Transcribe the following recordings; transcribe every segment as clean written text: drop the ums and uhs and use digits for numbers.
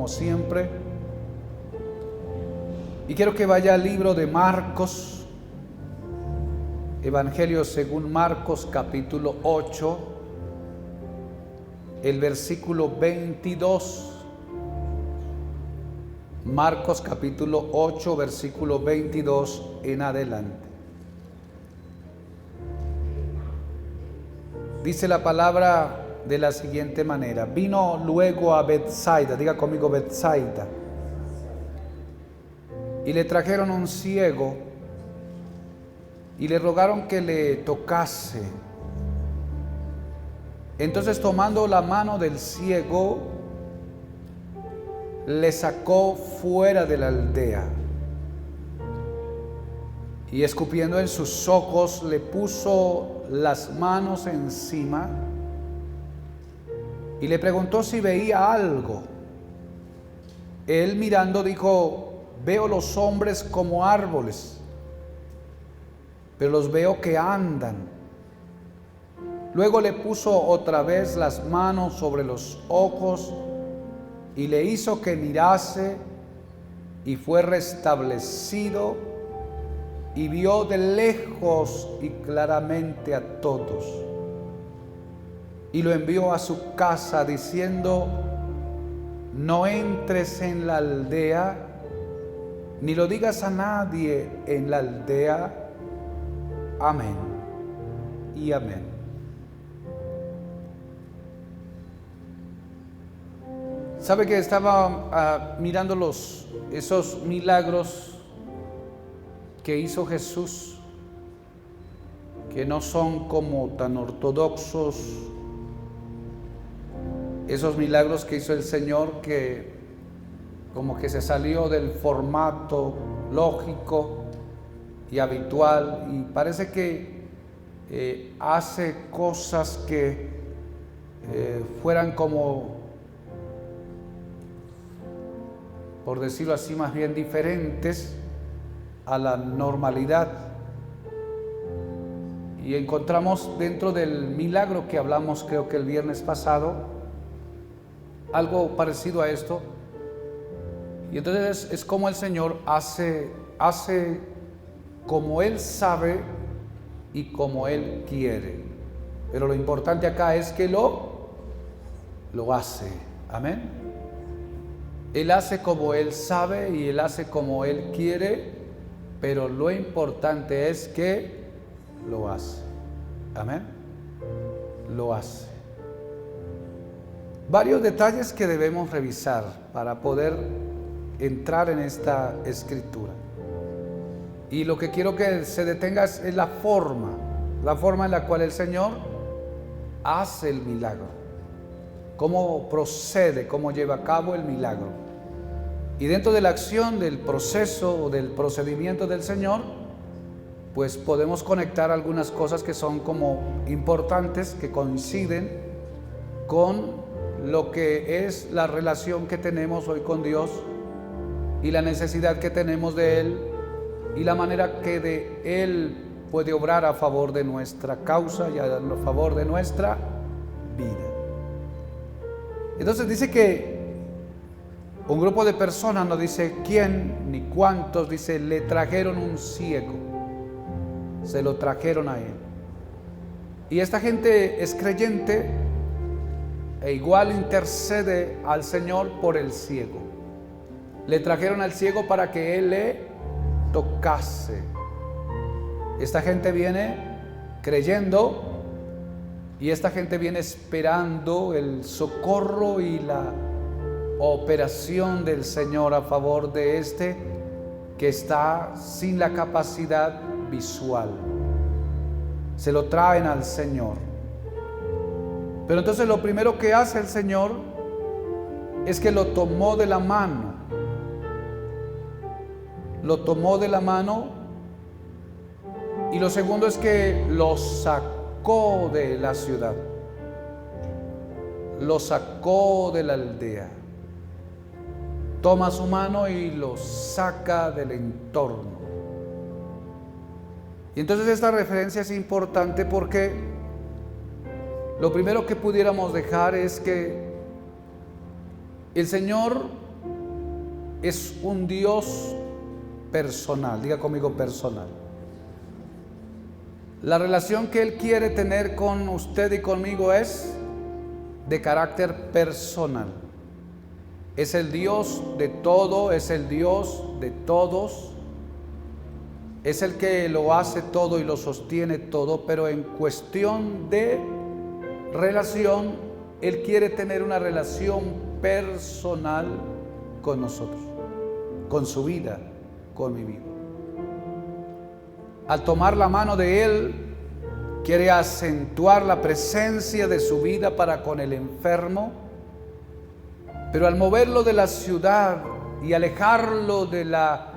Como siempre, y quiero que vaya al libro de Marcos, Evangelio según Marcos, capítulo 8, el versículo 22. Marcos capítulo 8, versículo 22 en adelante. Dice la palabra de la siguiente manera: vino luego a Betsaida, diga conmigo Betsaida, y le trajeron un ciego y le rogaron que le tocase. Entonces, tomando la mano del ciego, le sacó fuera de la aldea y, escupiendo en sus ojos, le puso las manos encima y le preguntó si veía algo. Él, mirando, dijo: veo los hombres como árboles, pero los veo que andan. Luego le puso otra vez las manos sobre los ojos y le hizo que mirase, y fue restablecido y vio de lejos y claramente a todos. Y lo envió a su casa diciendo: no entres en la aldea, ni lo digas a nadie en la aldea. Amén y amén. ¿Sabe que estaba mirando esos milagros que hizo Jesús, que no son como tan ortodoxos? Esos milagros que hizo el Señor, que como que se salió del formato lógico y habitual, y parece que hace cosas que fueran como, por decirlo así, más bien diferentes a la normalidad. Y encontramos dentro del milagro que hablamos, creo que el viernes pasado, algo parecido a esto. Y entonces es como el Señor hace como Él sabe y como Él quiere. Pero lo importante acá es que lo hace. Amén. Él hace como Él sabe y Él hace como Él quiere, pero lo importante es que lo hace. Amén. Lo hace. Varios detalles que debemos revisar para poder entrar en esta escritura. Y lo que quiero que se detenga es la forma en la cual el Señor hace el milagro, cómo procede, cómo lleva a cabo el milagro. Y dentro de la acción, del proceso o del procedimiento del Señor, pues podemos conectar algunas cosas que son como importantes, que coinciden con lo que es la relación que tenemos hoy con Dios y la necesidad que tenemos de Él y la manera que de Él puede obrar a favor de nuestra causa y a favor de nuestra vida. Entonces dice que un grupo de personas, no dice quién ni cuántos, dice le trajeron un ciego, se lo trajeron a Él. Y esta gente es creyente e igual intercede al Señor por el ciego. Le trajeron al ciego para que Él le tocase. Esta gente viene creyendo y esta gente viene esperando el socorro y la operación del Señor a favor de este que está sin la capacidad visual. Se lo traen al Señor. Pero entonces lo primero que hace el Señor es que lo tomó de la mano. Lo tomó de la mano. Y lo segundo es que lo sacó de la ciudad. Lo sacó de la aldea. Toma su mano y lo saca del entorno. Y entonces esta referencia es importante porque lo primero que pudiéramos dejar es que el Señor es un Dios personal. Diga conmigo, personal. La relación que Él quiere tener con usted y conmigo es de carácter personal. Es el Dios de todo, es el Dios de todos, es el que lo hace todo y lo sostiene todo, pero en cuestión de relación, Él quiere tener una relación personal con nosotros, con su vida, con mi vida. Al tomar la mano de Él, quiere acentuar la presencia de su vida para con el enfermo, pero al moverlo de la ciudad y alejarlo de la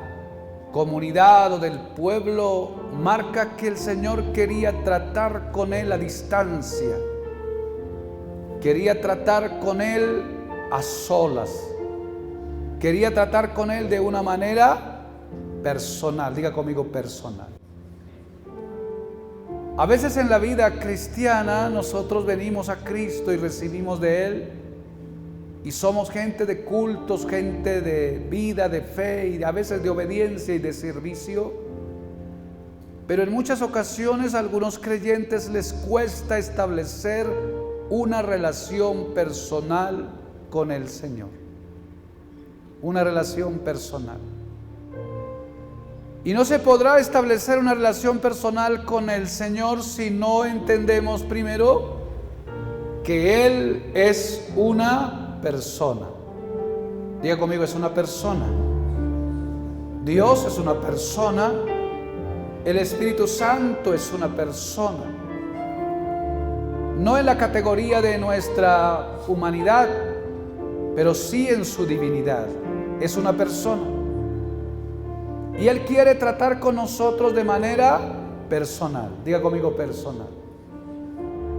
comunidad o del pueblo, marca que el Señor quería tratar con él a distancia, quería tratar con él a solas, quería tratar con él de una manera personal. Diga conmigo, personal. A veces en la vida cristiana nosotros venimos a Cristo y recibimos de Él y somos gente de cultos, gente de vida, de fe y a veces de obediencia y de servicio. Pero en muchas ocasiones a algunos creyentes les cuesta establecer una relación personal con el Señor. Una relación personal. Y no se podrá establecer una relación personal con el Señor si no entendemos primero que Él es una persona. Diga conmigo, es una persona. Dios es una persona. El Espíritu Santo es una persona. No en la categoría de nuestra humanidad, pero sí en su divinidad. Es una persona. Y Él quiere tratar con nosotros de manera personal. Diga conmigo, personal.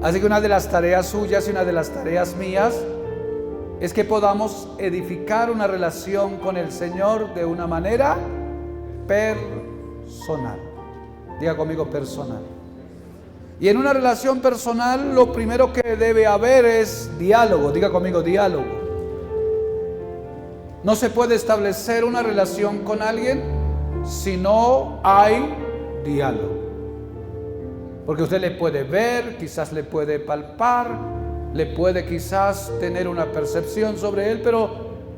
Así que una de las tareas suyas y una de las tareas mías es que podamos edificar una relación con el Señor de una manera personal. Diga conmigo, personal. Y en una relación personal lo primero que debe haber es diálogo. Diga conmigo, diálogo. No se puede establecer una relación con alguien si no hay diálogo. Porque usted le puede ver, quizás le puede palpar, le puede quizás tener una percepción sobre él, pero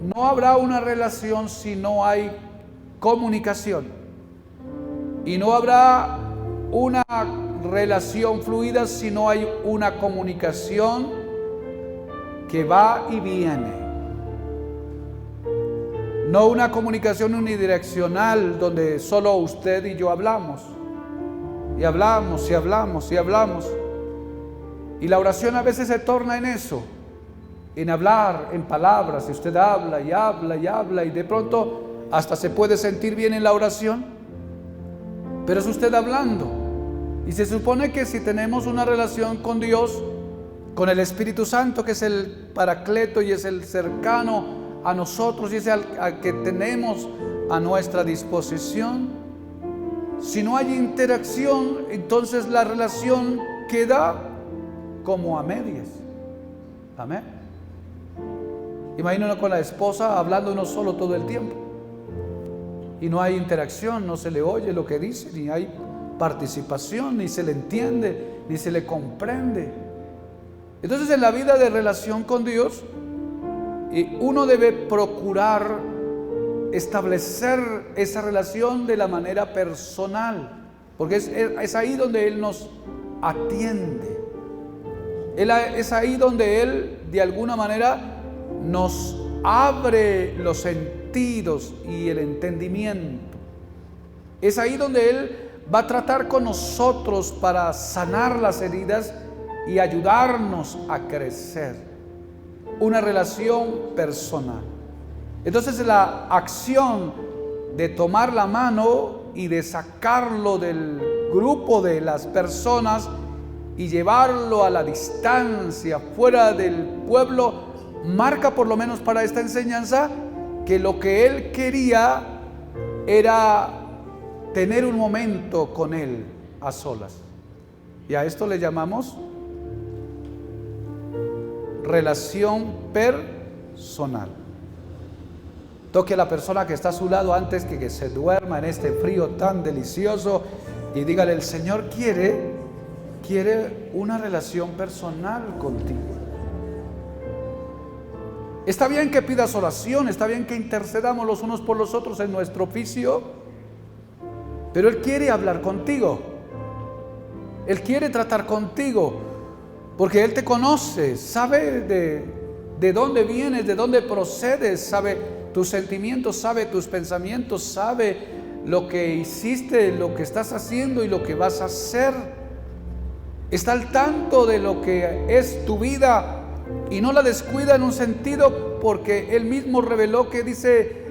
no habrá una relación si no hay comunicación. Y no habrá una relación fluida si no hay una comunicación que va y viene. No una comunicación unidireccional donde solo usted y yo hablamos. Y hablamos y hablamos y hablamos. Y la oración a veces se torna en eso, en hablar, en palabras. Y usted habla y habla y habla y de pronto hasta se puede sentir bien en la oración, pero es usted hablando. Y se supone que si tenemos una relación con Dios, con el Espíritu Santo, que es el Paracleto y es el cercano a nosotros y es al que tenemos a nuestra disposición, si no hay interacción, entonces la relación queda como a medias. Amén. Imagínate con la esposa hablando uno solo todo el tiempo y no hay interacción, no se le oye lo que dice, ni hay participación, ni se le entiende, ni se le comprende. Entonces en la vida de relación con Dios, uno debe procurar establecer esa relación de la manera personal, porque es ahí donde Él nos atiende. Es ahí donde Él de alguna manera nos abre los sentidos y el entendimiento. Es ahí donde Él va a tratar con nosotros para sanar las heridas y ayudarnos a crecer. Una relación personal. Entonces la acción de tomar la mano y de sacarlo del grupo de las personas y llevarlo a la distancia, fuera del pueblo, marca por lo menos para esta enseñanza que lo que Él quería era tener un momento con Él a solas. Y a esto le llamamos relación personal. toque a la persona que está a su lado antes que se duerma en este frío tan delicioso y dígale: el Señor quiere una relación personal contigo. Está bien que pidas oración, está bien que intercedamos los unos por los otros en nuestro oficio, pero Él quiere hablar contigo. Él quiere tratar contigo, porque Él te conoce, sabe de dónde vienes, de dónde procedes, sabe tus sentimientos, sabe tus pensamientos, sabe lo que hiciste, lo que estás haciendo y lo que vas a hacer. Está al tanto de lo que es tu vida y no la descuida en un sentido, porque Él mismo reveló que dice,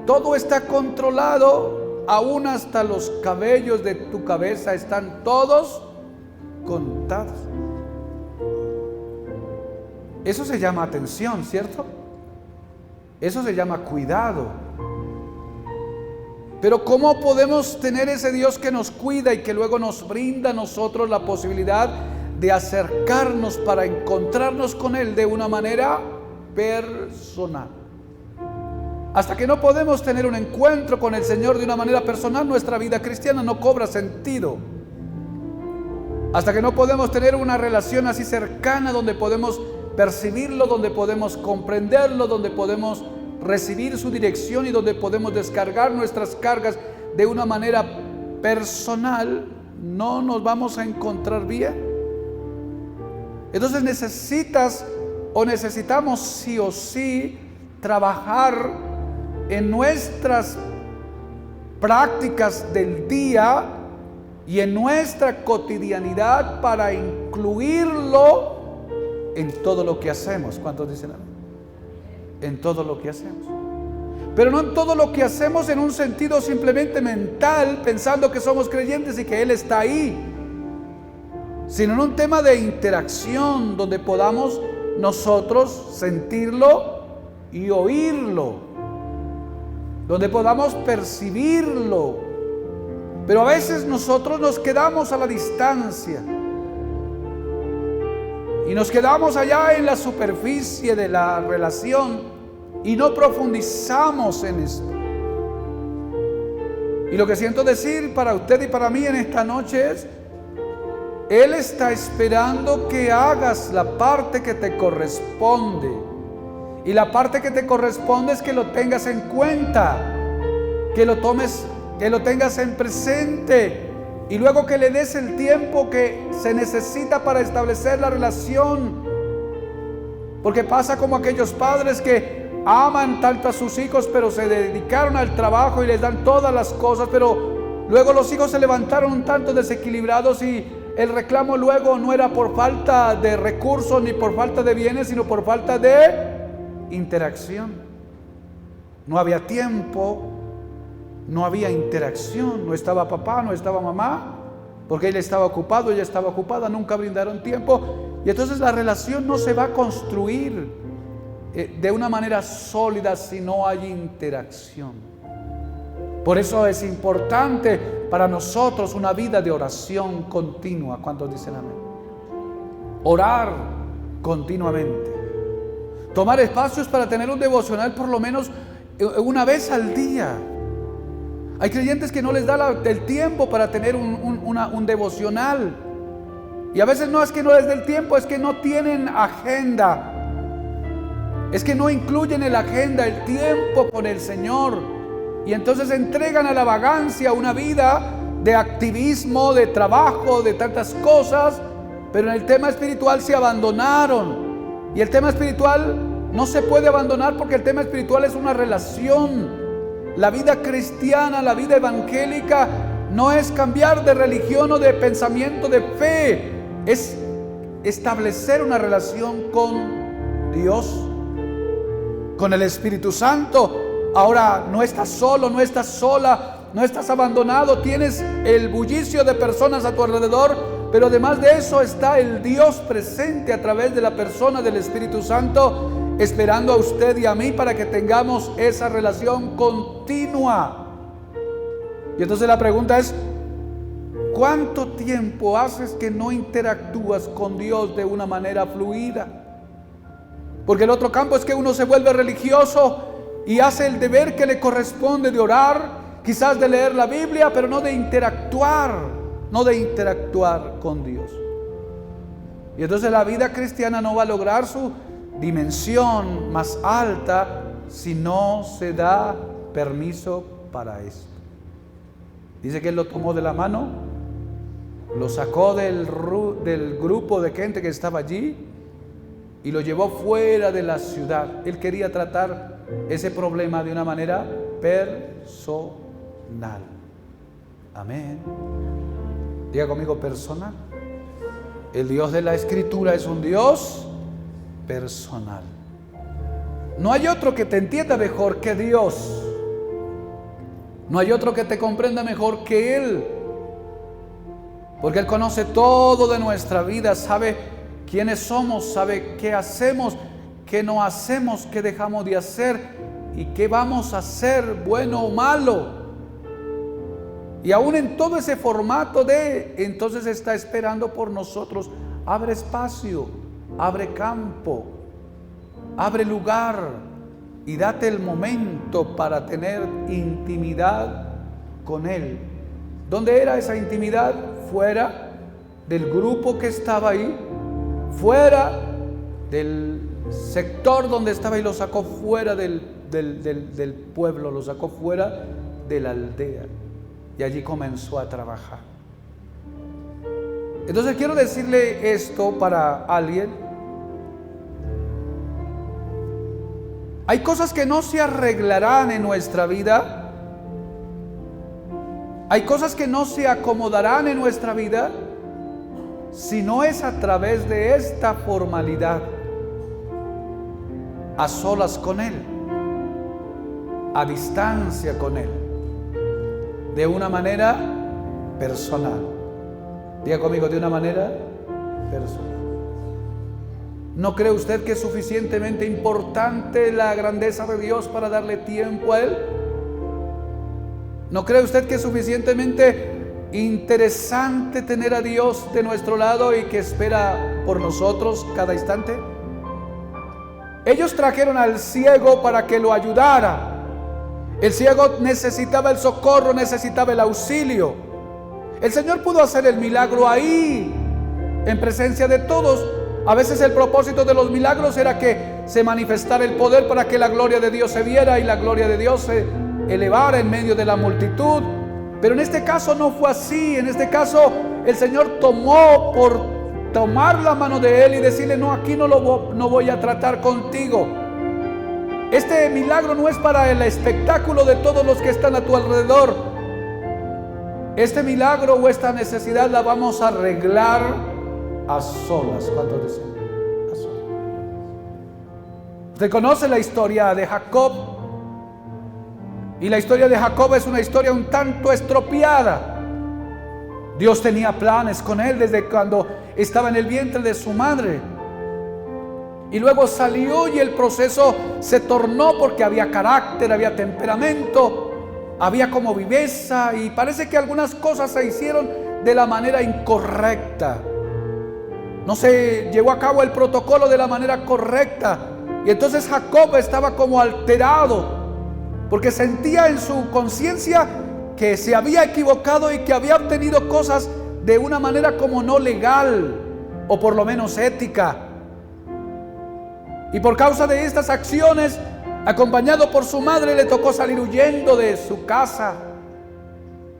todo está controlado, aún hasta los cabellos de tu cabeza están todos contados. Eso se llama atención, ¿cierto? Eso se llama cuidado. Pero ¿cómo podemos tener ese Dios que nos cuida y que luego nos brinda a nosotros la posibilidad de acercarnos para encontrarnos con Él de una manera personal? Hasta que no podemos tener un encuentro con el Señor de una manera personal, nuestra vida cristiana no cobra sentido. Hasta que no podemos tener una relación así cercana donde podemos percibirlo, donde podemos comprenderlo, donde podemos recibir su dirección y donde podemos descargar nuestras cargas de una manera personal, no nos vamos a encontrar bien. Entonces necesitamos sí o sí trabajar en nuestras prácticas del día y en nuestra cotidianidad para incluirlo en todo lo que hacemos. ¿Cuántos dicen amén? En todo lo que hacemos. Pero no en todo lo que hacemos en un sentido simplemente mental, pensando que somos creyentes y que Él está ahí, sino en un tema de interacción donde podamos nosotros sentirlo y oírlo, donde podamos percibirlo. Pero a veces nosotros nos quedamos a la distancia y nos quedamos allá en la superficie de la relación y no profundizamos en esto. Y lo que siento decir para usted y para mí en esta noche es: Él está esperando que hagas la parte que te corresponde. Y la parte que te corresponde es que lo tengas en cuenta, que lo tomes, que lo tengas en presente. Y luego que le des el tiempo que se necesita para establecer la relación. Porque pasa como aquellos padres que aman tanto a sus hijos, pero se dedicaron al trabajo y les dan todas las cosas, pero luego los hijos se levantaron un tanto desequilibrados y el reclamo luego no era por falta de recursos ni por falta de bienes, sino por falta de interacción. No había tiempo, no había interacción, no estaba papá, no estaba mamá, porque él estaba ocupado, ella estaba ocupada, nunca brindaron tiempo, y entonces la relación no se va a construir de una manera sólida si no hay interacción. Por eso es importante para nosotros una vida de oración continua. ¿Cuántos dicen amén? Orar continuamente, tomar espacios para tener un devocional por lo menos una vez al día. Hay creyentes que no les da el tiempo para tener un devocional. Y a veces no es que no les dé el tiempo, es que no tienen agenda. Es que no incluyen en la agenda el tiempo con el Señor. Y entonces entregan a la vagancia una vida de activismo, de trabajo, de tantas cosas. Pero en el tema espiritual se abandonaron. Y el tema espiritual no se puede abandonar porque el tema espiritual es una relación. La vida cristiana, la vida evangélica no es cambiar de religión o de pensamiento, de fe. Es establecer una relación con Dios, con el Espíritu Santo. Ahora no estás solo, no estás sola, no estás abandonado. Tienes el bullicio de personas a tu alrededor, pero además de eso está el Dios presente a través de la persona del Espíritu Santo, esperando a usted y a mí para que tengamos esa relación continua. Y entonces la pregunta es: ¿cuánto tiempo haces que no interactúas con Dios de una manera fluida? Porque el otro campo es que uno se vuelve religioso y hace el deber que le corresponde de orar, quizás de leer la Biblia, pero no de interactuar con Dios. Y entonces la vida cristiana no va a lograr su dimensión más alta si no se da permiso para esto. Dice que él lo tomó de la mano, lo sacó del grupo de gente que estaba allí y lo llevó fuera de la ciudad. Él quería tratar ese problema de una manera personal. Amén. Diga conmigo, personal. El Dios de la Escritura es un Dios personal. No hay otro que te entienda mejor que Dios. No hay otro que te comprenda mejor que Él. Porque Él conoce todo de nuestra vida, sabe quiénes somos, sabe qué hacemos, qué no hacemos, qué dejamos de hacer y qué vamos a hacer, bueno o malo. Y aún en todo ese formato entonces está esperando por nosotros. Abre espacio, abre campo, abre lugar y date el momento para tener intimidad con Él. ¿Dónde era esa intimidad? Fuera del grupo que estaba ahí, fuera del sector donde estaba, y lo sacó fuera del pueblo, lo sacó fuera de la aldea. Y allí comenzó a trabajar. Entonces quiero decirle esto para alguien. Hay cosas que no se arreglarán en nuestra vida. Hay cosas que no se acomodarán en nuestra vida si no es a través de esta formalidad, a solas con Él, a distancia con Él, de una manera personal. Diga conmigo, de una manera personal. ¿No cree usted que es suficientemente importante la grandeza de Dios para darle tiempo a Él? ¿No cree usted que es suficientemente interesante tener a Dios de nuestro lado y que espera por nosotros cada instante? Ellos trajeron al ciego para que lo ayudara. El ciego necesitaba el socorro, necesitaba el auxilio. El Señor pudo hacer el milagro ahí, en presencia de todos. A veces el propósito de los milagros era que se manifestara el poder para que la gloria de Dios se viera y la gloria de Dios se elevara en medio de la multitud. Pero en este caso no fue así. En este caso el Señor tomó por tomar la mano de él y decirle: no, aquí no voy a tratar contigo. Este milagro no es para el espectáculo de todos los que están a tu alrededor. Este milagro o esta necesidad la vamos a arreglar a solas. ¿Cuántos dicen? A solas. Usted conoce la historia de Jacob. Y la historia de Jacob es una historia un tanto estropeada. Dios tenía planes con él desde cuando estaba en el vientre de su madre. Y luego salió y el proceso se tornó porque había carácter, había temperamento, había como viveza, y parece que algunas cosas se hicieron de la manera incorrecta. No se llevó a cabo el protocolo de la manera correcta. Y entonces Jacob estaba como alterado, porque sentía en su conciencia que se había equivocado y que había obtenido cosas de una manera como no legal, o por lo menos ética. Y por causa de estas acciones, acompañado por su madre, le tocó salir huyendo de su casa,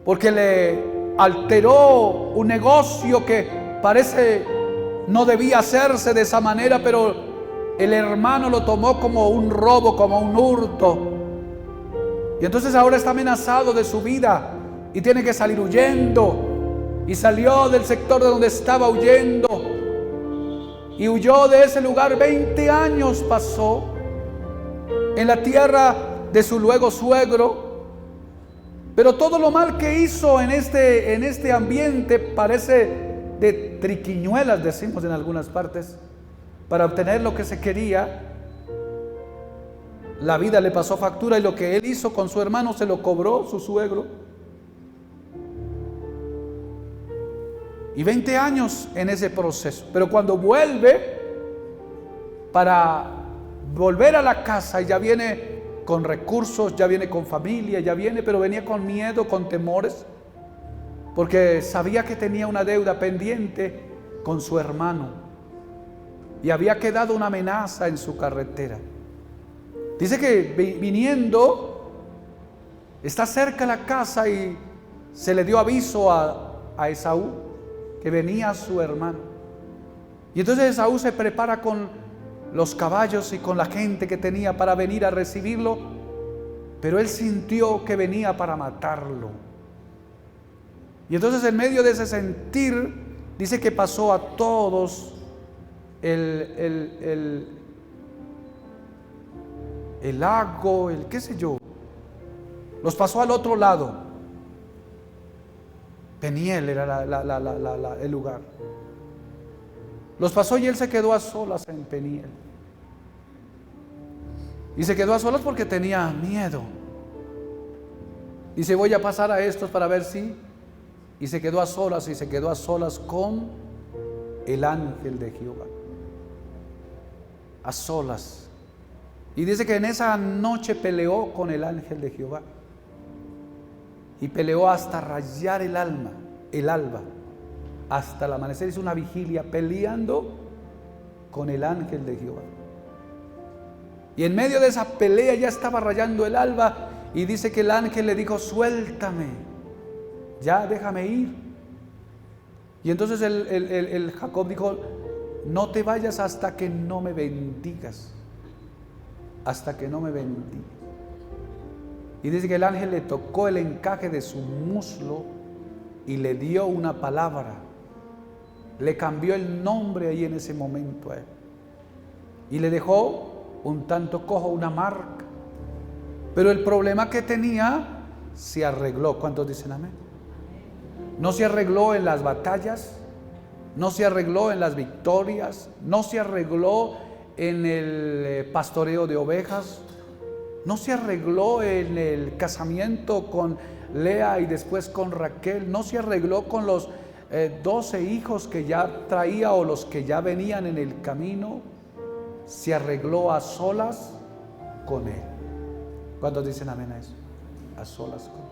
porque le alteró un negocio que parece no debía hacerse de esa manera, pero el hermano lo tomó como un robo, como un hurto. Y entonces ahora está amenazado de su vida y tiene que salir huyendo. Y salió del sector de donde estaba huyendo y huyó de ese lugar. 20 años pasó en la tierra de su luego suegro. Pero todo lo mal que hizo en este ambiente parece de triquiñuelas, decimos en algunas partes, para obtener lo que se quería. La vida le pasó factura y lo que él hizo con su hermano se lo cobró su suegro. Y 20 años en ese proceso. Pero cuando vuelve, para volver a la casa, ya viene con recursos, ya viene con familia, ya viene, pero venía con miedo, con temores, porque sabía que tenía una deuda pendiente con su hermano y había quedado una amenaza en su carretera. Dice que viniendo, está cerca la casa y se le dio aviso a Esaú que venía su hermano. Y entonces Esaú se prepara con los caballos y con la gente que tenía para venir a recibirlo, pero él sintió que venía para matarlo. Y entonces en medio de ese sentir, dice que pasó a todos el lago, el qué sé yo, los pasó al otro lado. Peniel era el lugar. Los pasó y él se quedó a solas en Peniel. Y se quedó a solas porque tenía miedo. Dice, voy a pasar a estos para ver si. Y se quedó a solas, y se quedó a solas con el ángel de Jehová. A solas. Y dice que en esa noche peleó con el ángel de Jehová. Y peleó hasta rayar el alba, hasta el amanecer. Hizo una vigilia peleando con el ángel de Jehová. Y en medio de esa pelea ya estaba rayando el alba, y dice que el ángel le dijo, suéltame, ya déjame ir. Y entonces el Jacob dijo, no te vayas hasta que no me bendigas, hasta que no me bendigas. Y dice que el ángel le tocó el encaje de su muslo y le dio una palabra, le cambió el nombre ahí en ese momento a él, y le dejó un tanto cojo, una marca. Pero el problema que tenía se arregló. ¿Cuántos dicen amén? No se arregló en las batallas, no se arregló en las victorias, no se arregló en el pastoreo de ovejas, no se arregló en el casamiento con Lea y después con Raquel, no se arregló con los 12 hijos que ya traía o los que ya venían en el camino. Se arregló a solas con él. ¿Cuántos dicen amén a eso? A solas con él.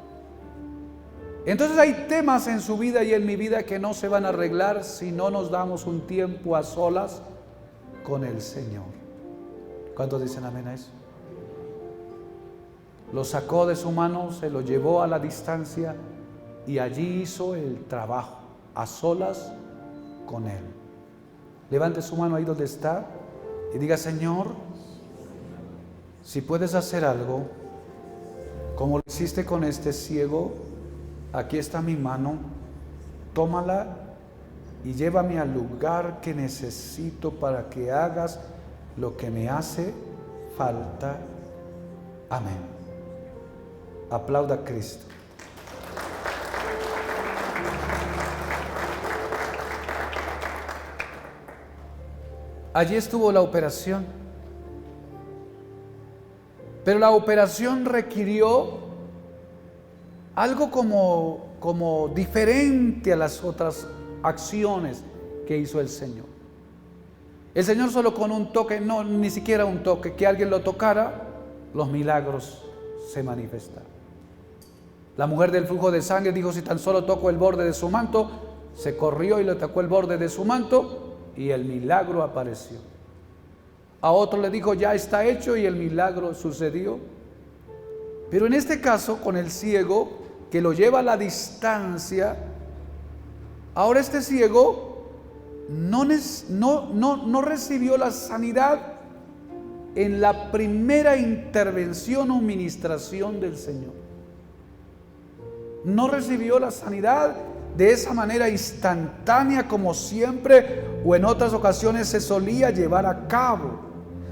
Entonces hay temas en su vida y en mi vida que no se van a arreglar si no nos damos un tiempo a solas con el Señor. ¿Cuántos dicen amén a eso? Lo sacó de su mano, se lo llevó a la distancia y allí hizo el trabajo, a solas con él. Levante su mano ahí donde está y diga, Señor, si puedes hacer algo, como lo hiciste con este ciego, aquí está mi mano, tómala y llévame al lugar que necesito para que hagas lo que me hace falta. Amén. Aplauda a Cristo. Allí estuvo la operación. Pero la operación requirió algo como diferente a las otras acciones que hizo el Señor. El Señor solo con un toque, no, ni siquiera un toque, que alguien lo tocara, los milagros se manifestaron. La mujer del flujo de sangre dijo, si tan solo toco el borde de su manto, se corrió y le tocó el borde de su manto y el milagro apareció. A otro le dijo, ya está hecho, y el milagro sucedió. Pero en este caso, con el ciego, que lo lleva a la distancia, ahora este ciego no recibió la sanidad en la primera intervención o ministración del Señor. No recibió la sanidad de esa manera instantánea como siempre o en otras ocasiones se solía llevar a cabo.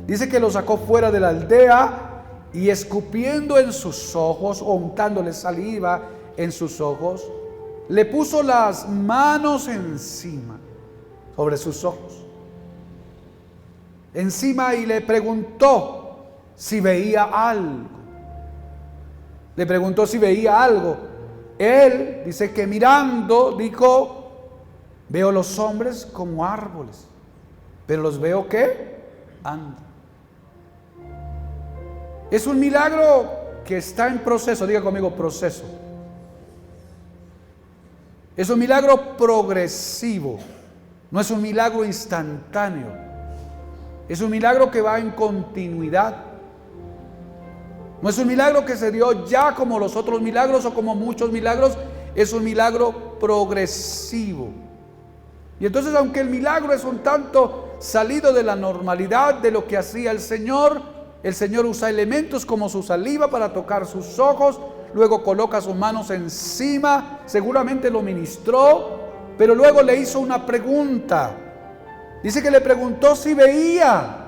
Dice que lo sacó fuera de la aldea y escupiendo en sus ojos o untándole saliva en sus ojos, le puso las manos encima, sobre sus ojos, encima, y le preguntó si veía algo. Le preguntó si veía algo. Él dice que mirando dijo, veo los hombres como árboles, pero los veo que andan. Es un milagro que está en proceso. Diga conmigo, proceso. Es un milagro progresivo. No es un milagro instantáneo. Es un milagro que va en continuidad. No es un milagro que se dio ya como los otros milagros o como muchos milagros. Es un milagro progresivo. Y entonces, aunque el milagro es un tanto salido de la normalidad de lo que hacía el Señor usa elementos como su saliva para tocar sus ojos, luego coloca sus manos encima, seguramente lo ministró, pero luego le hizo una pregunta. Dice que le preguntó si veía.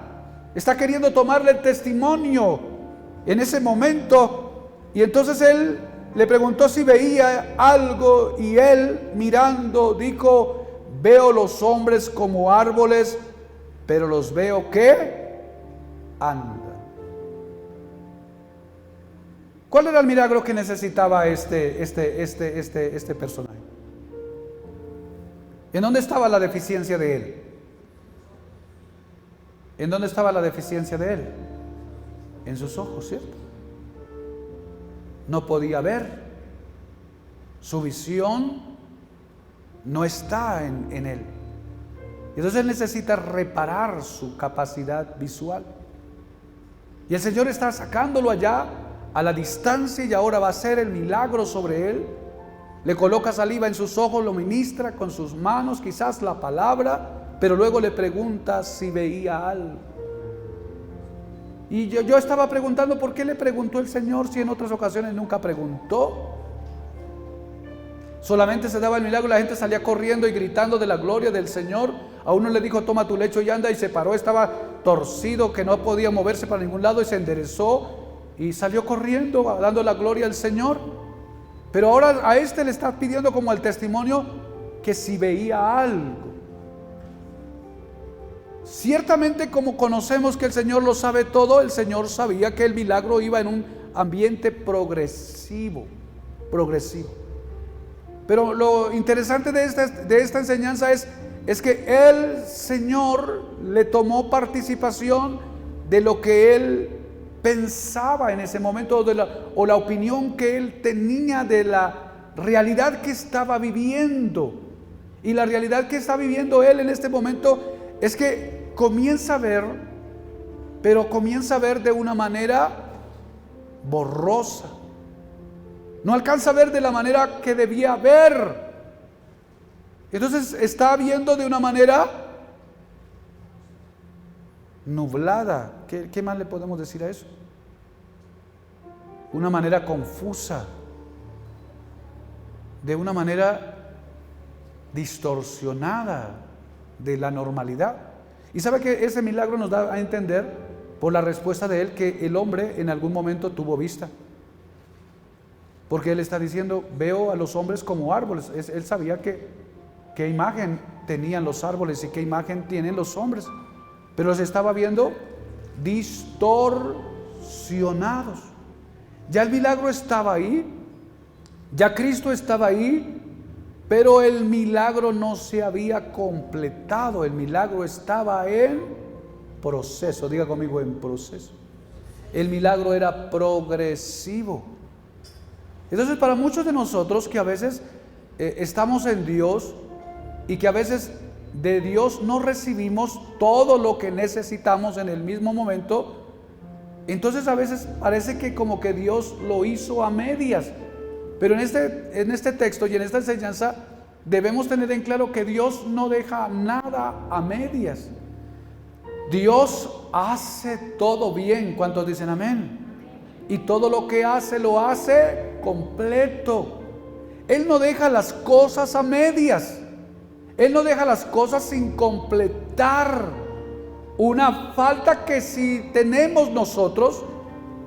Está queriendo tomarle el testimonio en ese momento. Y entonces él le preguntó si veía algo, y él, mirando, dijo: veo los hombres como árboles, pero los veo que andan. ¿Cuál era el milagro que necesitaba este personaje? ¿En dónde estaba la deficiencia de él? ¿En dónde estaba la deficiencia de él? En sus ojos, ¿cierto? No podía ver. Su visión no está en él. Entonces él necesita reparar su capacidad visual. Y el Señor está sacándolo allá a la distancia, y ahora va a hacer el milagro sobre él. Le coloca saliva en sus ojos, lo ministra con sus manos, quizás la palabra, pero luego le pregunta si veía algo. Y yo estaba preguntando, ¿por qué le preguntó el Señor si en otras ocasiones nunca preguntó? Solamente se daba el milagro, la gente salía corriendo y gritando de la gloria del Señor. A uno le dijo: toma tu lecho y anda, y se paró, estaba torcido, que no podía moverse para ningún lado, y se enderezó y salió corriendo, dando la gloria al Señor. Pero ahora a este le está pidiendo como el testimonio que si veía algo. Ciertamente, como conocemos que el Señor lo sabe todo, el Señor sabía que el milagro iba en un ambiente progresivo. Pero lo interesante de esta enseñanza es que el Señor le tomó participación de lo que él pensaba en ese momento, o la opinión que él tenía de la realidad que estaba viviendo. Y la realidad que está viviendo él en este momento es que comienza a ver, pero comienza a ver de una manera borrosa. No alcanza a ver de la manera que debía ver. Entonces está viendo de una manera nublada. ¿Qué más le podemos decir a eso? Una manera confusa, de una manera distorsionada de la normalidad. Y sabe que ese milagro nos da a entender, por la respuesta de él, que el hombre en algún momento tuvo vista. Porque él está diciendo: veo a los hombres como árboles. Él sabía qué imagen tenían los árboles y qué imagen tienen los hombres, pero los estaba viendo distorsionados. Ya el milagro estaba ahí, ya Cristo estaba ahí, pero el milagro no se había completado. El milagro estaba en proceso. Diga conmigo: en proceso. El milagro era progresivo. Entonces, para muchos de nosotros que a veces estamos en Dios y que a veces de Dios no recibimos todo lo que necesitamos en el mismo momento, entonces a veces parece que como que Dios lo hizo a medias. Pero en este texto y en esta enseñanza debemos tener en claro que Dios no deja nada a medias. Dios hace todo bien. ¿Cuántos dicen amén? Y todo lo que hace, lo hace completo. Él no deja las cosas a medias. Él no deja las cosas sin completar. Una falta que si tenemos nosotros,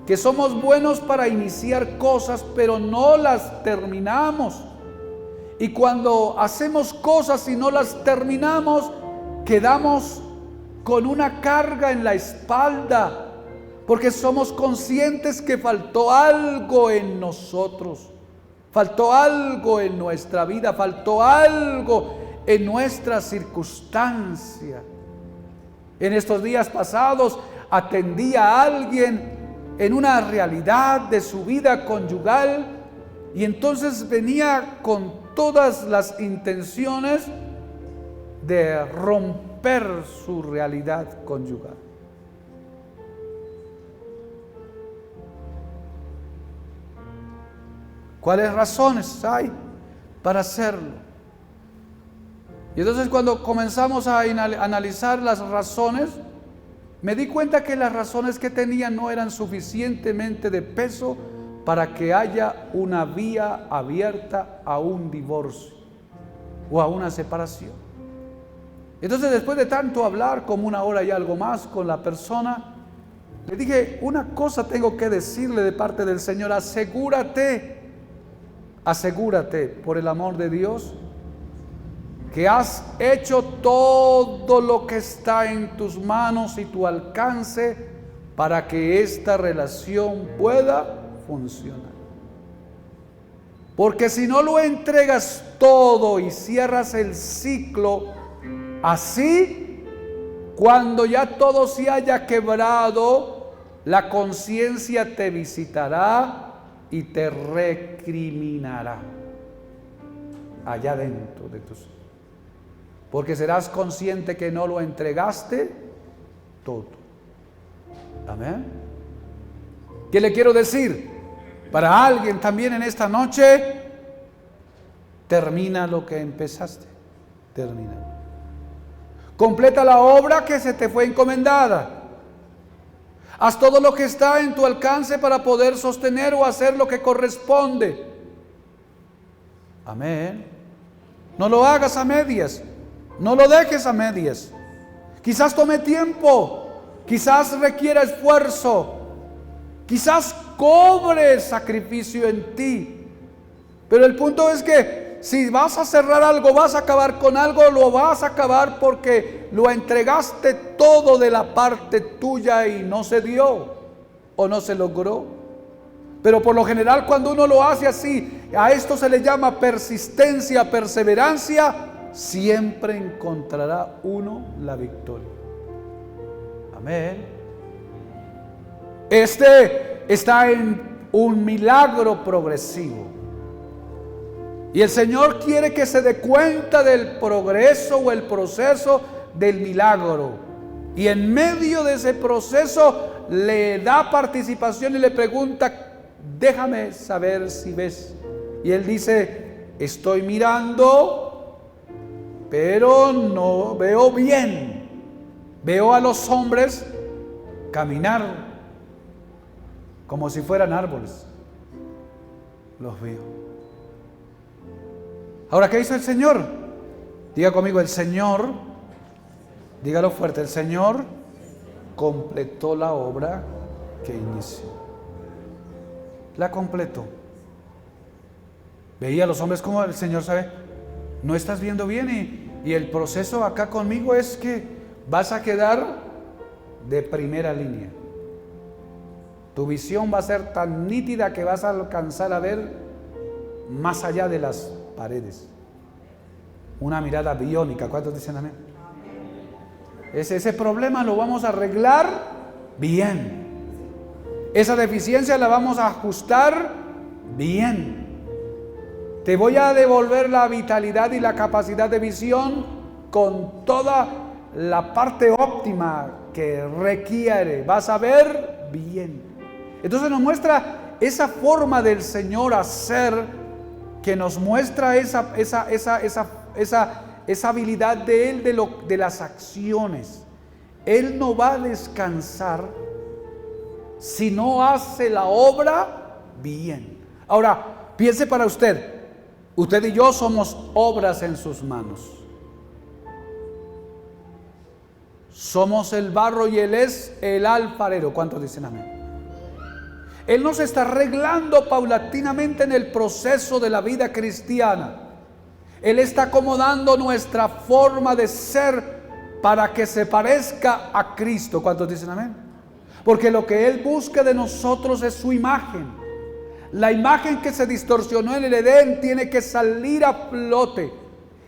que somos buenos para iniciar cosas, pero no las terminamos. Y cuando hacemos cosas y no las terminamos, quedamos con una carga en la espalda, porque somos conscientes que faltó algo en nosotros, faltó algo en nuestra vida, faltó algo en nuestra circunstancia. En estos días pasados atendí a alguien en una realidad de su vida conyugal, y entonces venía con todas las intenciones de romper su realidad conyugal. ¿Cuáles razones hay para hacerlo? Y entonces cuando comenzamos a analizar las razones, me di cuenta que las razones que tenía no eran suficientemente de peso para que haya una vía abierta a un divorcio o a una separación. Entonces, después de tanto hablar, como 1 hora y algo más con la persona, le dije, una cosa tengo que decirle de parte del Señor: asegúrate, por el amor de Dios, que has hecho todo lo que está en tus manos y tu alcance para que esta relación pueda funcionar. Porque si no lo entregas todo y cierras el ciclo así, cuando ya todo se haya quebrado, la conciencia te visitará y te recriminará allá dentro de tus... Porque serás consciente que no lo entregaste todo. Amén. ¿Qué le quiero decir? Para alguien también en esta noche, termina lo que empezaste. Termina. Completa la obra que se te fue encomendada. Haz todo lo que está en tu alcance para poder sostener o hacer lo que corresponde. Amén. No lo hagas a medias. No lo dejes a medias. Quizás tome tiempo, quizás requiera esfuerzo, quizás cobre sacrificio en ti. Pero el punto es que si vas a cerrar algo, vas a acabar con algo, lo vas a acabar porque lo entregaste todo de la parte tuya y no se dio o no se logró. Pero por lo general, cuando uno lo hace así, a esto se le llama persistencia, perseverancia, siempre encontrará uno la victoria. Amén. Este está en un milagro progresivo. Y el Señor quiere que se dé cuenta del progreso o el proceso del milagro. Y en medio de ese proceso le da participación y le pregunta: déjame saber si ves. Y él dice: estoy mirando, pero no veo bien. Veo a los hombres caminar como si fueran árboles. Los veo. Ahora, ¿qué hizo el Señor? Diga conmigo: el Señor, dígalo fuerte, el Señor completó la obra que inició. La completó. Veía a los hombres como el Señor sabe, no estás viendo bien y el proceso acá conmigo es que vas a quedar de primera línea. Tu visión va a ser tan nítida que vas a alcanzar a ver más allá de las paredes. Una mirada biónica. ¿Cuántos dicen amén? Ese problema lo vamos a arreglar bien. Esa deficiencia la vamos a ajustar bien. Te voy a devolver la vitalidad y la capacidad de visión con toda la parte óptima que requiere. Vas a ver bien. Entonces nos muestra esa forma del Señor hacer, que nos muestra esa habilidad de Él de las acciones. Él no va a descansar si no hace la obra bien. Ahora, piense para usted. Usted y yo somos obras en sus manos. Somos el barro y Él es el alfarero. ¿Cuántos dicen amén? Él nos está arreglando paulatinamente en el proceso de la vida cristiana. Él está acomodando nuestra forma de ser para que se parezca a Cristo. ¿Cuántos dicen amén? Porque lo que Él busca de nosotros es su imagen. La imagen que se distorsionó en el Edén tiene que salir a flote.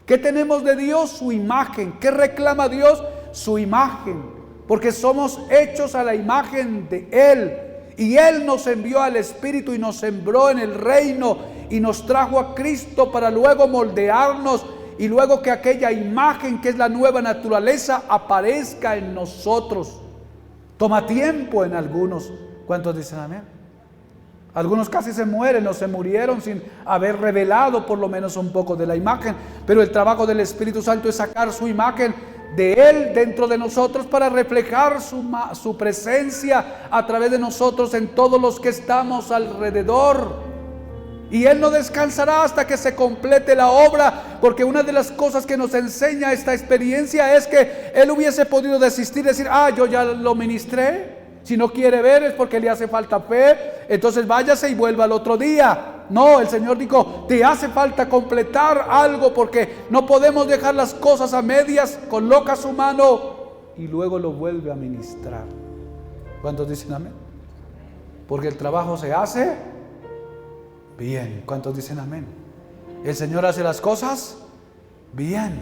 ¿Qué tenemos de Dios? Su imagen. ¿Qué reclama Dios? Su imagen. Porque somos hechos a la imagen de Él. Y Él nos envió al Espíritu y nos sembró en el reino y nos trajo a Cristo para luego moldearnos y luego que aquella imagen que es la nueva naturaleza aparezca en nosotros. Toma tiempo en algunos. ¿Cuántos dicen amén? Algunos casi se mueren o se murieron sin haber revelado por lo menos un poco de la imagen. Pero el trabajo del Espíritu Santo es sacar su imagen de Él dentro de nosotros para reflejar su presencia a través de nosotros en todos los que estamos alrededor. Y Él no descansará hasta que se complete la obra, porque una de las cosas que nos enseña esta experiencia es que Él hubiese podido desistir, decir, yo ya lo ministré. Si no quiere ver es porque le hace falta fe, entonces váyase y vuelva al otro día. No, el Señor dijo, te hace falta completar algo porque no podemos dejar las cosas a medias. Coloca su mano y luego lo vuelve a ministrar. ¿Cuántos dicen amén? Porque el trabajo se hace bien. ¿Cuántos dicen amén? El Señor hace las cosas bien.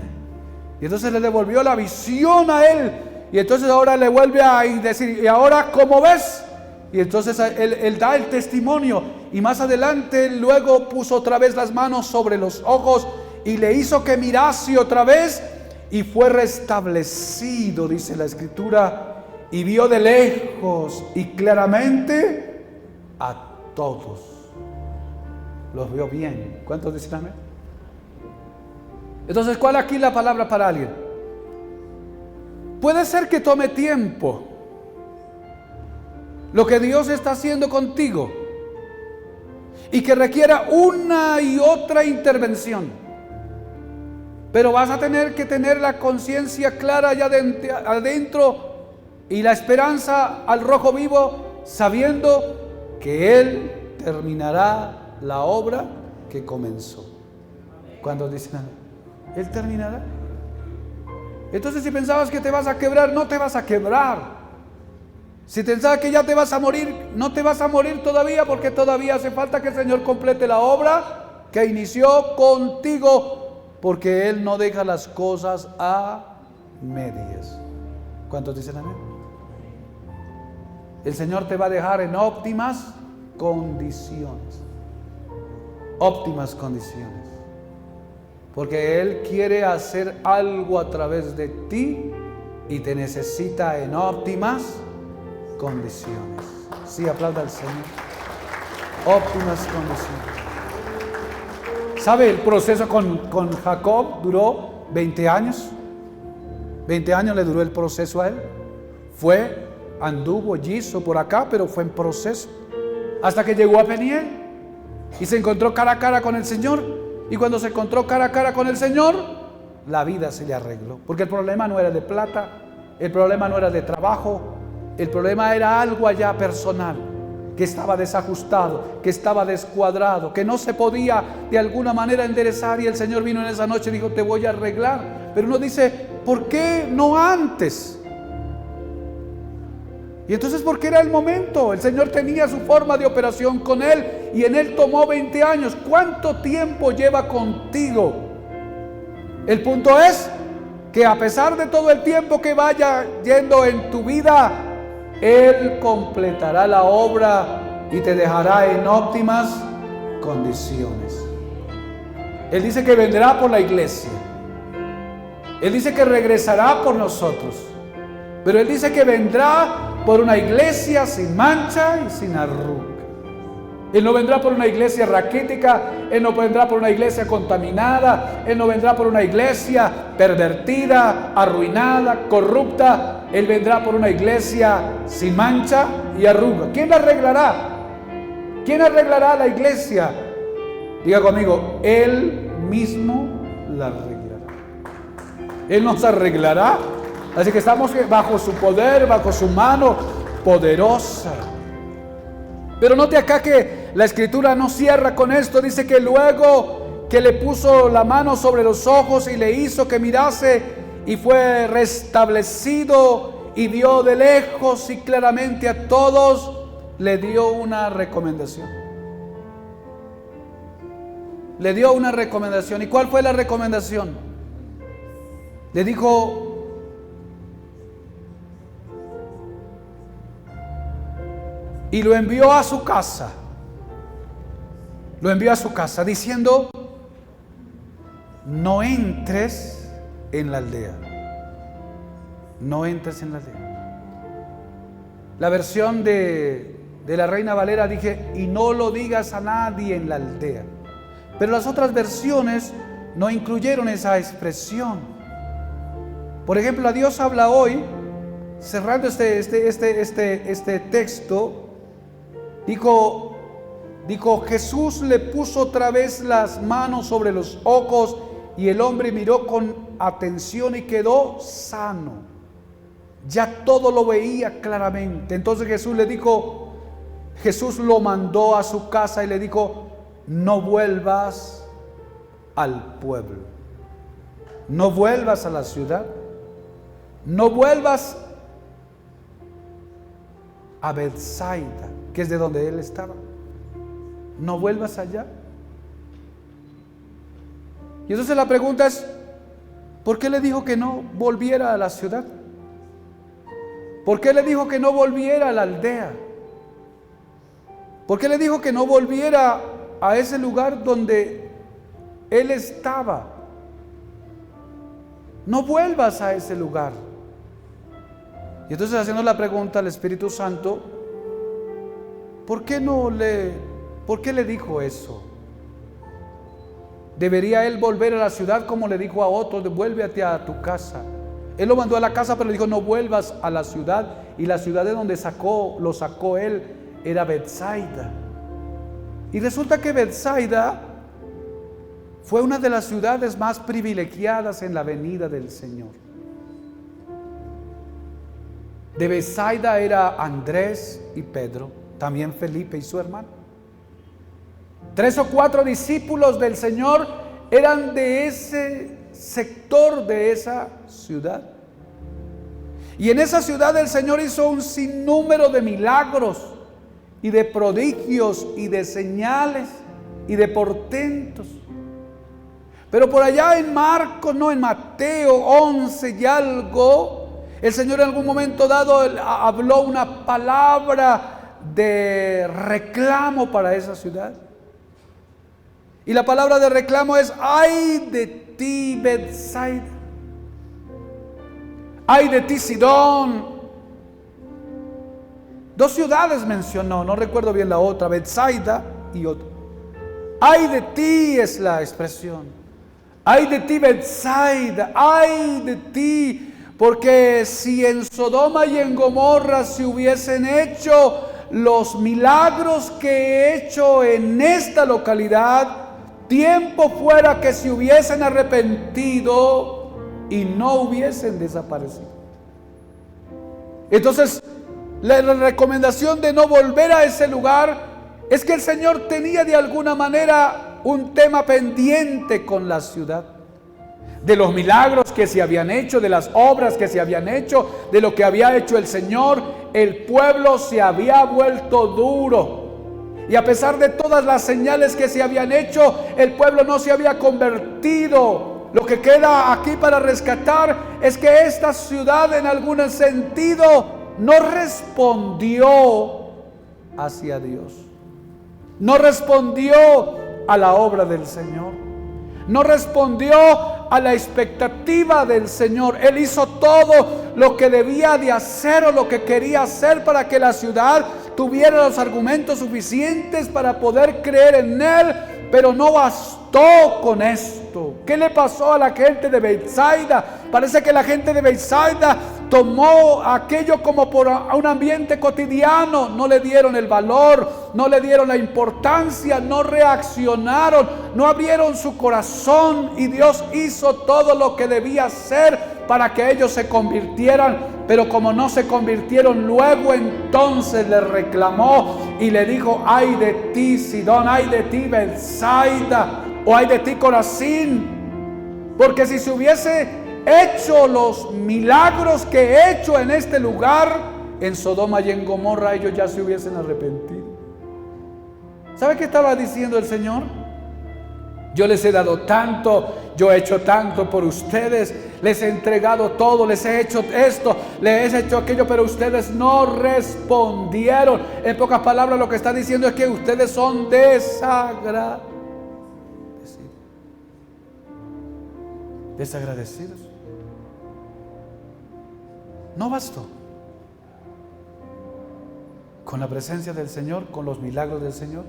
Y entonces le devolvió la visión a él. Y entonces ahora le vuelve a decir, ¿y ahora cómo ves? Y entonces él da el testimonio. Y más adelante luego puso otra vez las manos sobre los ojos y le hizo que mirase otra vez. Y fue restablecido, dice la Escritura. Y vio de lejos y claramente a todos. Los vio bien. ¿Cuántos dicen amén? Entonces, ¿cuál aquí la palabra para alguien? Puede ser que tome tiempo lo que Dios está haciendo contigo y que requiera una y otra intervención. Pero vas a tener que tener la conciencia clara allá adentro y la esperanza al rojo vivo, sabiendo que Él terminará la obra que comenzó. Cuando dicen, Él terminará. Entonces si pensabas que te vas a quebrar, no te vas a quebrar. Si pensabas que ya te vas a morir, no te vas a morir todavía, porque todavía hace falta que el Señor complete la obra que inició contigo, porque Él no deja las cosas a medias. ¿Cuántos dicen amén? El Señor te va a dejar en óptimas condiciones. Óptimas condiciones. Porque Él quiere hacer algo a través de ti y te necesita en óptimas condiciones. Sí, aplauda al Señor. Óptimas condiciones. ¿Sabe? El proceso con Jacob duró 20 años. 20 años le duró el proceso a él. Anduvo, hizo por acá, pero fue en proceso. Hasta que llegó a Peniel y se encontró cara a cara con el Señor. Y cuando se encontró cara a cara con el Señor, la vida se le arregló. Porque el problema no era de plata, el problema no era de trabajo, el problema era algo allá personal, que estaba desajustado, que estaba descuadrado, que no se podía de alguna manera enderezar. Y el Señor vino en esa noche y dijo, te voy a arreglar. Pero uno dice, ¿por qué no antes? Y entonces, ¿por qué era el momento? El Señor tenía su forma de operación con él y en él tomó 20 años. ¿Cuánto tiempo lleva contigo? El punto es que a pesar de todo el tiempo que vaya yendo en tu vida, Él completará la obra y te dejará en óptimas condiciones. Él dice que vendrá por la iglesia. Él dice que regresará por nosotros. Pero Él dice que vendrá por una iglesia sin mancha y sin arruga. Él no vendrá por una iglesia raquítica, Él no vendrá por una iglesia contaminada, Él no vendrá por una iglesia pervertida, arruinada, corrupta. Él vendrá por una iglesia sin mancha y arruga. ¿Quién la arreglará? ¿Quién arreglará la iglesia? Diga conmigo, Él mismo la arreglará. Él nos arreglará. Así que estamos bajo su poder, bajo su mano poderosa. Pero note acá que la Escritura no cierra con esto. Dice que luego que le puso la mano sobre los ojos y le hizo que mirase y fue restablecido y vio de lejos y claramente a todos, le dio una recomendación. Le dio una recomendación. ¿Y cuál fue la recomendación? Le dijo: y lo envió a su casa. Lo envió a su casa diciendo: no entres en la aldea. No entres en la aldea. La versión de la Reina Valera dije: y no lo digas a nadie en la aldea. Pero las otras versiones no incluyeron esa expresión. Por ejemplo, a Dios habla hoy, cerrando este texto, dijo: Jesús le puso otra vez las manos sobre los ojos y el hombre miró con atención y quedó sano. Ya todo lo veía claramente. Entonces Jesús lo mandó a su casa y le dijo: no vuelvas al pueblo, no vuelvas a la ciudad, no vuelvas a Betsaida, que es de donde él estaba. No vuelvas allá. Y entonces la pregunta es: ¿por qué le dijo que no volviera a la ciudad? ¿Por qué le dijo que no volviera a la aldea? ¿Por qué le dijo que no volviera a ese lugar donde él estaba? No vuelvas a ese lugar. Y entonces, haciendo la pregunta al Espíritu Santo, ¿por qué le dijo eso? ¿Debería él volver a la ciudad como le dijo a otros: vuélvete a tu casa? Él lo mandó a la casa, pero le dijo: no vuelvas a la ciudad. Y la ciudad de donde lo sacó él era Betsaida. Y resulta que Betsaida fue una de las ciudades más privilegiadas en la venida del Señor. De Betsaida era Andrés y Pedro, también Felipe y su hermano. 3 o 4 discípulos del Señor eran de ese sector, de esa ciudad. Y en esa ciudad el Señor hizo un sinnúmero de milagros y de prodigios y de señales y de portentos. Pero por allá en Mateo 11 y algo, el Señor en algún momento dado habló una palabra de reclamo para esa ciudad. Y la palabra de reclamo es: ay de ti, Betsaida. Ay de ti, Sidón. 2 ciudades mencionó, no recuerdo bien la otra, Betsaida y otra. Ay de ti es la expresión. Ay de ti, Betsaida. Ay de ti, porque si en Sodoma y en Gomorra se hubiesen hecho los milagros que he hecho en esta localidad, tiempo fuera que se hubiesen arrepentido y no hubiesen desaparecido. Entonces, la recomendación de no volver a ese lugar es que el Señor tenía de alguna manera un tema pendiente con la ciudad. De los milagros que se habían hecho, de las obras que se habían hecho, de lo que había hecho el Señor, el pueblo se había vuelto duro. Y a pesar de todas las señales que se habían hecho, el pueblo no se había convertido. Lo que queda aquí para rescatar es que esta ciudad en algún sentido no respondió hacia Dios. No respondió a la obra del Señor. No respondió a la expectativa del Señor. Él hizo todo lo que debía de hacer o lo que quería hacer para que la ciudad tuviera los argumentos suficientes para poder creer en Él, pero no bastó con esto. ¿Qué le pasó a la gente de Betsaida? Parece que la gente de Betsaida tomó aquello como por un ambiente cotidiano. No le dieron el valor, no le dieron la importancia, no reaccionaron, no abrieron su corazón, y Dios hizo todo lo que debía hacer para que ellos se convirtieran. Pero como no se convirtieron, luego entonces le reclamó y le dijo: ay de ti, Sidón, ay de ti, Betsaida, o ay de ti, Corazín, porque si se hubiese hecho los milagros que he hecho en este lugar, en Sodoma y en Gomorra ellos ya se hubiesen arrepentido. ¿Sabe qué estaba diciendo el Señor? Yo les he dado tanto, yo he hecho tanto por ustedes, les he entregado todo, les he hecho esto, les he hecho aquello, pero ustedes no respondieron. En pocas palabras, lo que está diciendo es que ustedes son desagradecidos. No bastó con la presencia del Señor, con los milagros del Señor,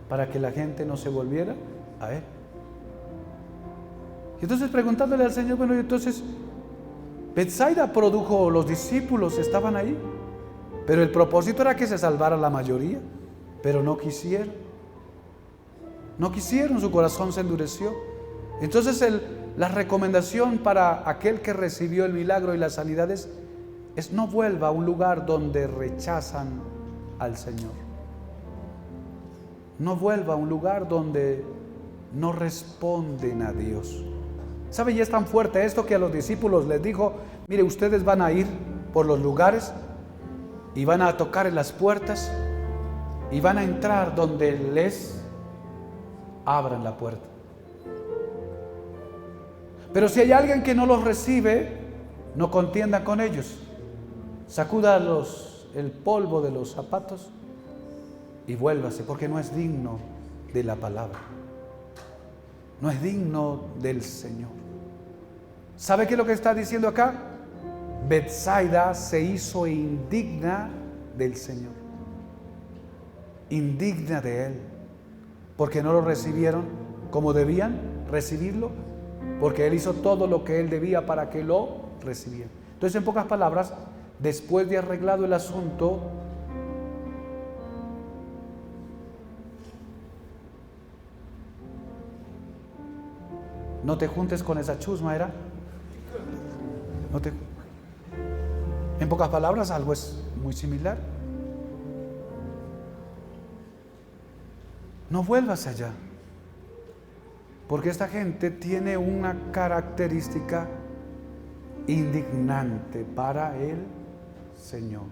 para que la gente no se volviera a Él. Y entonces preguntándole al Señor, bueno, y entonces Betsaida produjo, los discípulos estaban ahí, pero el propósito era que se salvara la mayoría, pero no quisieron. No quisieron, su corazón se endureció. Entonces la recomendación para aquel que recibió el milagro y las sanidades es no vuelva a un lugar donde rechazan al Señor. No vuelva a un lugar donde no responden a Dios. ¿Sabe? Y es tan fuerte esto que a los discípulos les dijo, mire, ustedes van a ir por los lugares y van a tocar en las puertas y van a entrar donde les abran la puerta. Pero si hay alguien que no los recibe, no contienda con ellos. Sacuda el polvo de los zapatos y vuélvase, porque no es digno de la palabra. No es digno del Señor. ¿Sabe qué es lo que está diciendo acá? Betsaida se hizo indigna del Señor. Indigna de Él. Porque no lo recibieron como debían recibirlo. Porque Él hizo todo lo que Él debía para que lo recibieran. Entonces, en pocas palabras, después de arreglado el asunto, no te juntes con esa chusma, ¿era? En pocas palabras, algo es muy similar. No vuelvas allá, porque esta gente tiene una característica indignante para el Señor,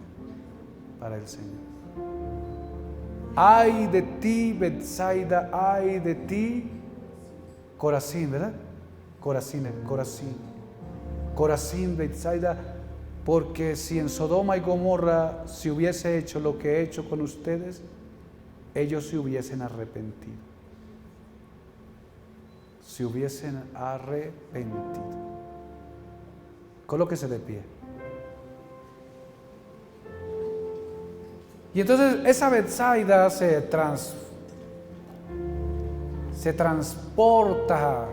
para el Señor. Ay de ti, Betsaida, ay de ti, Corazín, ¿verdad? Corazín, Betsaida, porque si en Sodoma y Gomorra se hubiese hecho lo que he hecho con ustedes, ellos se hubiesen arrepentido. Se hubiesen arrepentido. Colóquese de pie. Y entonces esa Betsaida se transporta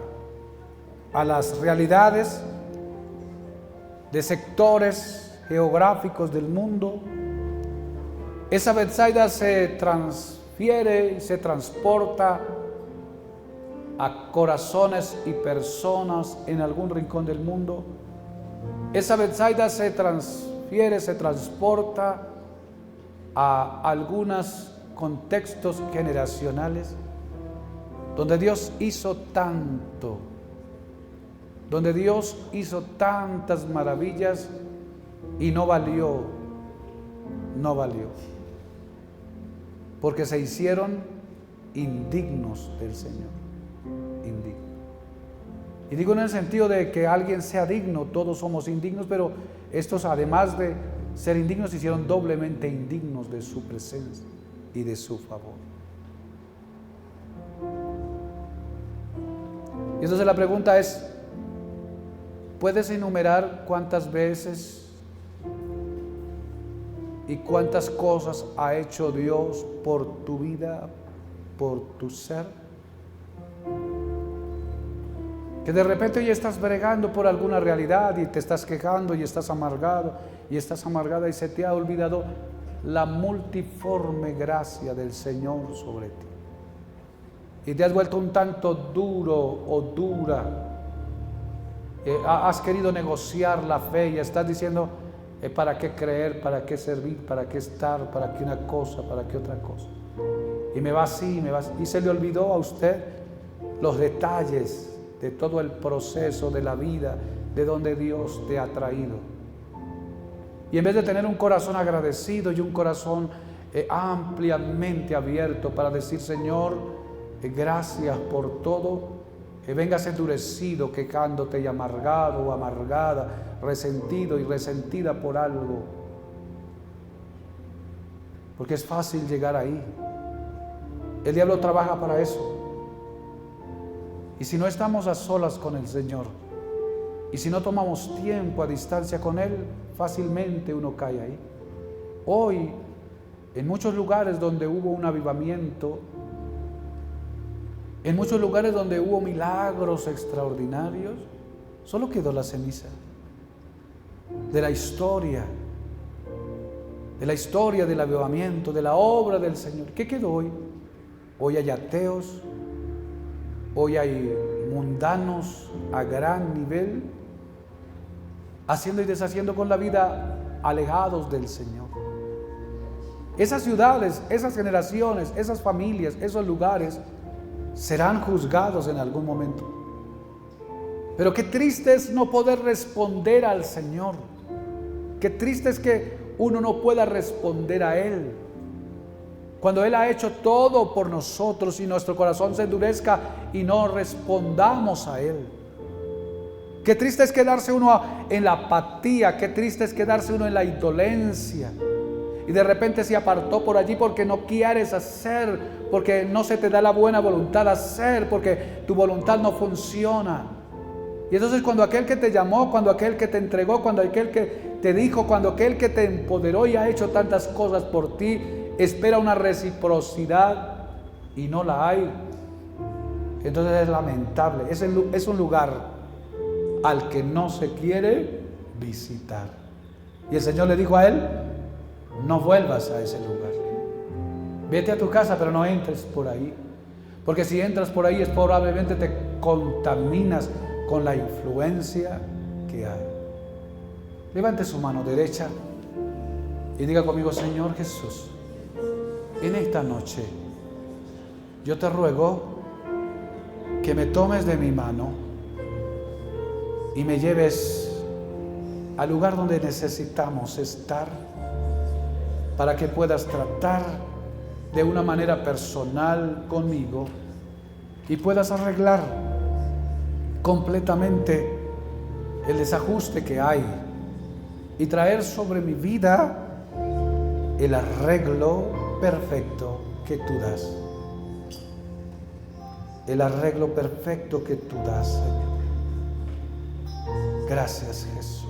a las realidades de sectores geográficos del mundo. Esa Betsaida se transfiere y se transporta a corazones y personas en algún rincón del mundo. Esa Betsaida se transfiere, se transporta a algunos contextos generacionales donde Dios hizo tanto, donde Dios hizo tantas maravillas y no valió, porque se hicieron indignos del Señor, indignos. Y digo en el sentido de que alguien sea digno, todos somos indignos, pero estos, además de ser indignos, se hicieron doblemente indignos de su presencia y de su favor. Y entonces la pregunta es, ¿puedes enumerar cuántas veces y cuántas cosas ha hecho Dios por tu vida, por tu ser? Que de repente ya estás bregando por alguna realidad y te estás quejando y estás amargado y estás amargada y se te ha olvidado la multiforme gracia del Señor sobre ti. Y te has vuelto un tanto duro o dura. Has querido negociar la fe y estás diciendo, ¿para qué creer? ¿Para qué servir? ¿Para qué estar? ¿Para qué una cosa? ¿Para qué otra cosa? Y me va así, me va así. Y se le olvidó a usted los detalles de todo el proceso de la vida, de donde Dios te ha traído. Y en vez de tener un corazón agradecido y un corazón ampliamente abierto para decir, Señor, gracias por todo, que vengas endurecido, quejándote y amargado o amargada, resentido y resentida por algo. Porque es fácil llegar ahí. El diablo trabaja para eso. Y si no estamos a solas con el Señor, y si no tomamos tiempo a distancia con Él, fácilmente uno cae ahí. Hoy, en muchos lugares donde hubo un avivamiento, en muchos lugares donde hubo milagros extraordinarios, solo quedó la ceniza de la historia del avivamiento, de la obra del Señor. ¿Qué quedó hoy? Hoy hay ateos, hoy hay mundanos a gran nivel, haciendo y deshaciendo con la vida, alejados del Señor. Esas ciudades, esas generaciones, esas familias, esos lugares serán juzgados en algún momento. Pero qué triste es no poder responder al Señor. Qué triste es que uno no pueda responder a Él, cuando Él ha hecho todo por nosotros y nuestro corazón se endurezca y no respondamos a Él. Qué triste es quedarse uno en la apatía, qué triste es quedarse uno en la indolencia. Y de repente se apartó por allí porque no quieres hacer, porque no se te da la buena voluntad de hacer, porque tu voluntad no funciona. Y entonces cuando aquel que te llamó, cuando aquel que te entregó, cuando aquel que te dijo, cuando aquel que te empoderó y ha hecho tantas cosas por ti, espera una reciprocidad y no la hay, entonces es lamentable. Es un lugar al que no se quiere visitar. Y el Señor le dijo a él: no vuelvas a ese lugar. Vete a tu casa, pero no entres por ahí. Porque si entras por ahí, es probablemente te contaminas con la influencia que hay. Levante su mano derecha y diga conmigo: Señor Jesús, en esta noche yo te ruego que me tomes de mi mano y me lleves al lugar donde necesitamos estar, para que puedas tratar de una manera personal conmigo y puedas arreglar completamente el desajuste que hay y traer sobre mi vida el arreglo perfecto que tú das. El arreglo perfecto que tú das, Señor. Gracias, Jesús.